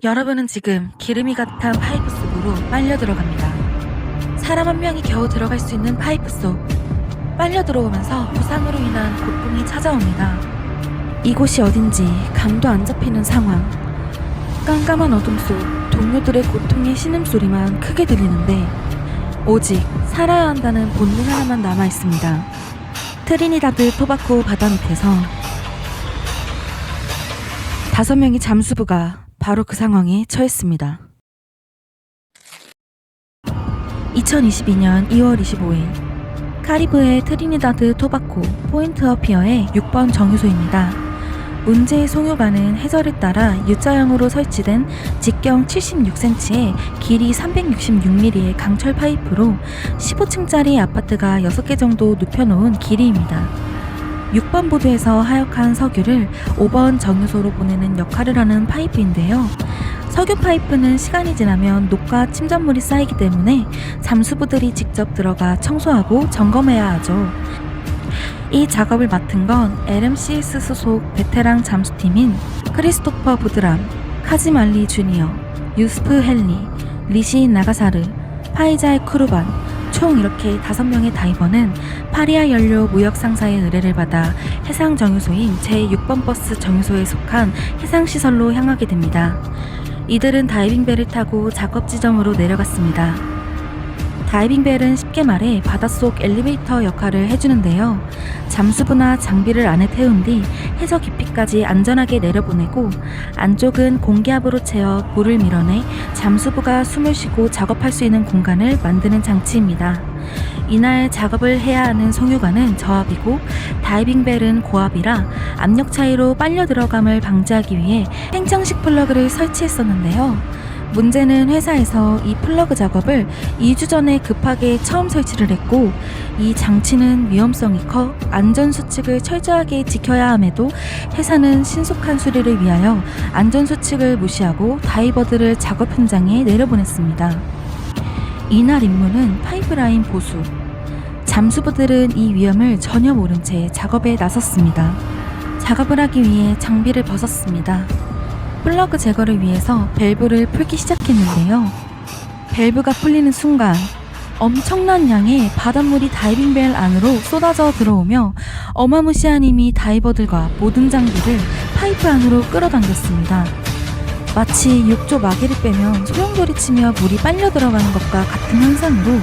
여러분은 지금 기름이 가득한 파이프 속으로 빨려 들어갑니다. 사람 한 명이 겨우 들어갈 수 있는 파이프 속. 빨려 들어오면서 부상으로 인한 고통이 찾아옵니다. 이곳이 어딘지 감도 안 잡히는 상황. 깜깜한 어둠 속 동료들의 고통의 신음소리만 크게 들리는데 오직 살아야 한다는 본능 하나만 남아있습니다. 트리니다드 토바코 바다 밑에서 5명의 잠수부가 바로 그 상황에 처했습니다. 2022년 2월 25일 카리브해 트리니다드 토바코 포인트 어 피어의 6번 정유소입니다. 문제의 송유관은 해저를 따라 U자형으로 설치된 직경 76cm에 길이 366mm의 강철 파이프로 15층짜리 아파트가 6개 정도 눕혀놓은 길이입니다. 6번 보드에서 하역한 석유를 5번 정유소로 보내는 역할을 하는 파이프인데요. 석유 파이프는 시간이 지나면 녹과 침전물이 쌓이기 때문에 잠수부들이 직접 들어가 청소하고 점검해야 하죠. 이 작업을 맡은 건 LMCS 소속 베테랑 잠수팀인 크리스토퍼 부드람, 카지말리 주니어, 유스프 헨리, 리시 나가사르, 파이자이 쿠르반, 총 이렇게 5명의 다이버는 파리아 연료 무역 상사의 의뢰를 받아 해상 정유소인 제6번 버스 정유소에 속한 해상시설로 향하게 됩니다. 이들은 다이빙벨을 타고 작업 지점으로 내려갔습니다. 다이빙벨은 쉽게 말해 바닷속 엘리베이터 역할을 해주는데요. 잠수부나 장비를 안에 태운 뒤 해저 깊이까지 안전하게 내려보내고 안쪽은 공기압으로 채워 물을 밀어내 잠수부가 숨을 쉬고 작업할 수 있는 공간을 만드는 장치입니다. 이날 작업을 해야 하는 송유관은 저압이고 다이빙벨은 고압이라 압력 차이로 빨려 들어감을 방지하기 위해 팽창식 플러그를 설치했었는데요. 문제는 회사에서 이 플러그 작업을 2주 전에 급하게 처음 설치를 했고 이 장치는 위험성이 커 안전수칙을 철저하게 지켜야 함에도 회사는 신속한 수리를 위하여 안전수칙을 무시하고 다이버들을 작업 현장에 내려보냈습니다. 이날 임무는 파이프라인 보수. 잠수부들은 이 위험을 전혀 모른 채 작업에 나섰습니다. 작업을 하기 위해 장비를 벗었습니다. 플러그 제거를 위해서 밸브를 풀기 시작했는데요. 밸브가 풀리는 순간 엄청난 양의 바닷물이 다이빙벨 안으로 쏟아져 들어오며 어마무시한 힘이 다이버들과 모든 장비를 파이프 안으로 끌어당겼습니다. 마치 육조 마개를 빼면 소용돌이 치며 물이 빨려 들어가는 것과 같은 현상으로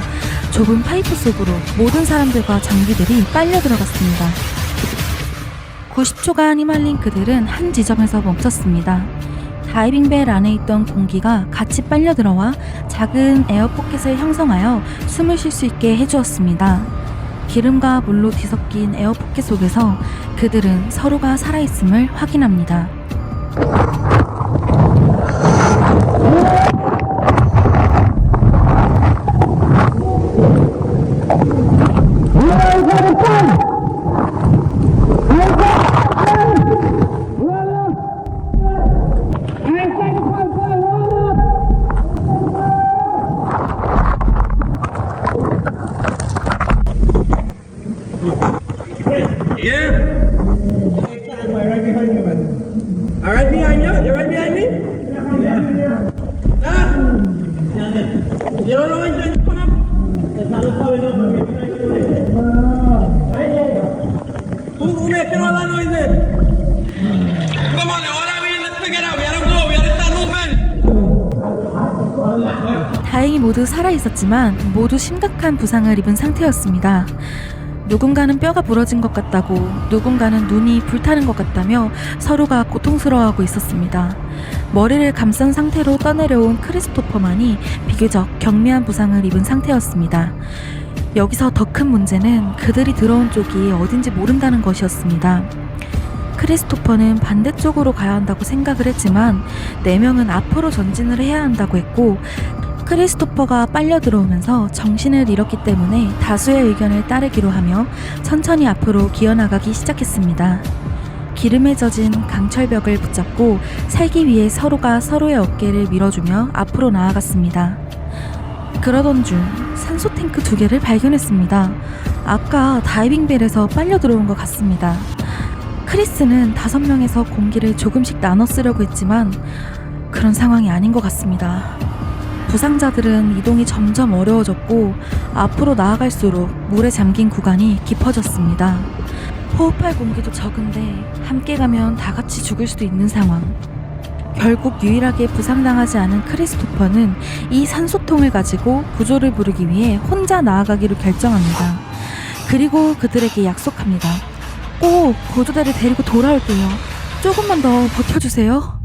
좁은 파이프 속으로 모든 사람들과 장비들이 빨려 들어갔습니다. 90초간 휘말린 그들은 한 지점에서 멈췄습니다. 다이빙벨 안에 있던 공기가 같이 빨려 들어와 작은 에어포켓을 형성하여 숨을 쉴 수 있게 해주었습니다. 기름과 물로 뒤섞인 에어포켓 속에서 그들은 서로가 살아있음을 확인합니다. Alright behind you? You right behind me? Ah! You don't know when you're coming up? Who making all that noise then? Come on, all that way, let's figure it out. We gotta go, we gotta start moving. 다행히 모두 살아있었지만 모두 심각한 부상을 입은 상태였습니다. 누군가는 뼈가 부러진 것 같다고 누군가는 눈이 불타는 것 같다며 서로가 고통스러워하고 있었습니다. 머리를 감싼 상태로 떠내려온 크리스토퍼만이 비교적 경미한 부상을 입은 상태였습니다. 여기서 더 큰 문제는 그들이 들어온 쪽이 어딘지 모른다는 것이었습니다. 크리스토퍼는 반대쪽으로 가야 한다고 생각을 했지만 4명은 앞으로 전진을 해야 한다고 했고 크리스토퍼가 빨려 들어오면서 정신을 잃었기 때문에 다수의 의견을 따르기로 하며 천천히 앞으로 기어나가기 시작했습니다. 기름에 젖은 강철벽을 붙잡고 살기 위해 서로가 서로의 어깨를 밀어주며 앞으로 나아갔습니다. 그러던 중 산소 탱크 2개를 발견했습니다. 아까 다이빙벨에서 빨려 들어온 것 같습니다. 크리스는 5명에서 공기를 조금씩 나눠 쓰려고 했지만 그런 상황이 아닌 것 같습니다. 부상자들은 이동이 점점 어려워졌고 앞으로 나아갈수록 물에 잠긴 구간이 깊어졌습니다. 호흡할 공기도 적은데 함께 가면 다 같이 죽을 수도 있는 상황. 결국 유일하게 부상당하지 않은 크리스토퍼는 이 산소통을 가지고 구조를 부르기 위해 혼자 나아가기로 결정합니다. 그리고 그들에게 약속합니다. 꼭 구조대를 데리고 돌아올게요. 조금만 더 버텨주세요.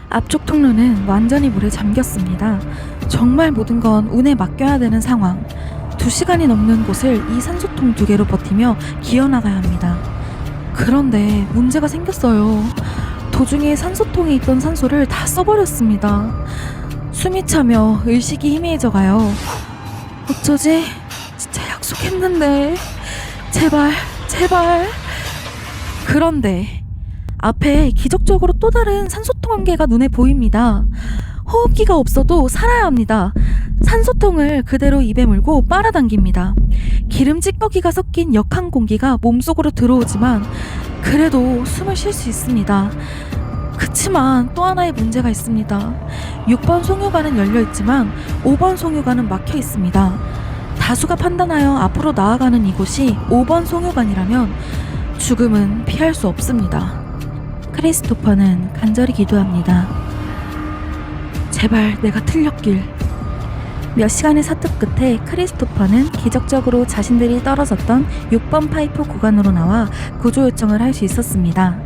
앞쪽 통로는 완전히 물에 잠겼습니다. 정말 모든 건 운에 맡겨야 되는 상황. 2시간이 넘는 곳을 이 산소통 2개로 버티며 기어나가야 합니다. 그런데 문제가 생겼어요. 도중에 산소통에 있던 산소를 다 써버렸습니다. 숨이 차며 의식이 희미해져가요. 어쩌지? 진짜 약속했는데. 제발. 그런데 앞에 기적적으로 또 다른 산소통 한 개가 눈에 보입니다. 호흡기가 없어도 살아야 합니다. 산소통을 그대로 입에 물고 빨아당깁니다. 기름 찌꺼기가 섞인 역한 공기가 몸속으로 들어오지만 그래도 숨을 쉴 수 있습니다. 그치만 또 하나의 문제가 있습니다. 6번 송유관은 열려있지만 5번 송유관은 막혀 있습니다. 다수가 판단하여 앞으로 나아가는 이곳이 5번 송유관이라면 죽음은 피할 수 없습니다. 크리스토퍼는 간절히 기도합니다. 제발 내가 틀렸길. 몇 시간의 사투 끝에 크리스토퍼는 기적적으로 자신들이 떨어졌던 6번 파이프 구간으로 나와 구조 요청을 할 수 있었습니다.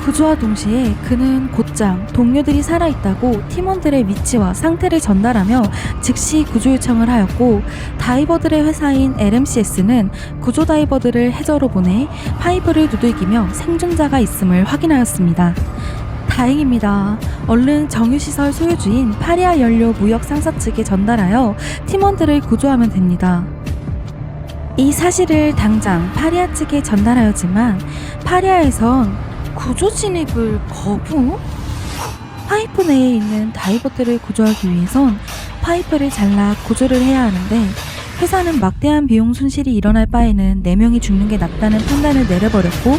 구조와 동시에 그는 곧장 동료들이 살아있다고 팀원들의 위치와 상태를 전달하며 즉시 구조 요청을 하였고, 다이버들의 회사인 LMCS는 구조 다이버들을 해저로 보내 파이프를 두들기며 생존자가 있음을 확인하였습니다. 다행입니다. 얼른 정유시설 소유주인 파리아 연료 무역 상사 측에 전달하여 팀원들을 구조하면 됩니다. 이 사실을 당장 파리아 측에 전달하였지만 파리아에선 구조 진입을 거부? 파이프 내에 있는 다이버들을 구조하기 위해선 파이프를 잘라 구조를 해야 하는데 회사는 막대한 비용 손실이 일어날 바에는 4명이 죽는 게 낫다는 판단을 내려버렸고,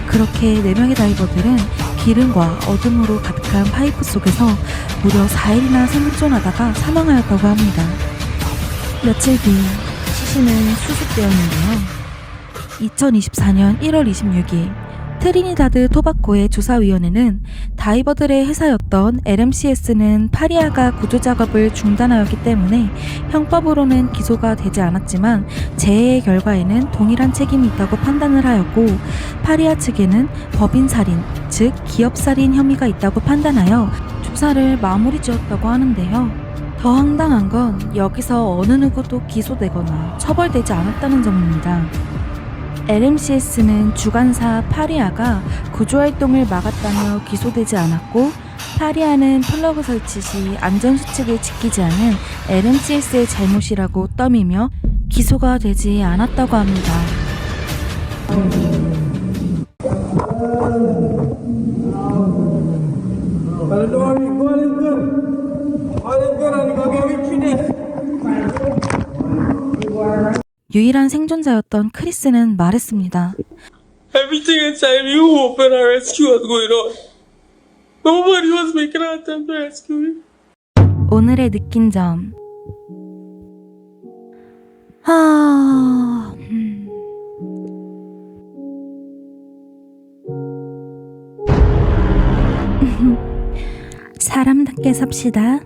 그렇게 4명의 다이버들은 기름과 어둠으로 가득한 파이프 속에서 무려 4일이나 생존하다가 사망하였다고 합니다. 며칠 뒤 시신은 수습되었는데요. 2024년 1월 26일 트리니다드 토바코의 조사위원회는 다이버들의 회사였던 LMCS는 파리아가 구조작업을 중단하였기 때문에 형법으로는 기소가 되지 않았지만 재해의 결과에는 동일한 책임이 있다고 판단을 하였고, 파리아 측에는 법인살인, 즉 기업살인 혐의가 있다고 판단하여 조사를 마무리 지었다고 하는데요. 더 황당한 건 여기서 어느 누구도 기소되거나 처벌되지 않았다는 점입니다. LMCS는 주관사 파리아가 구조활동을 막았다며 기소되지 않았고, 파리아는 플러그 설치 시 안전수칙을 지키지 않은 LMCS의 잘못이라고 떠미며 기소가 되지 않았다고 합니다. 유일한 생존자였던 크리스는 말했습니다. Everything inside you open our rescue was going on. Nobody was making an attempt to rescue me. 오늘의 느낀 점. 사람답게 삽시다.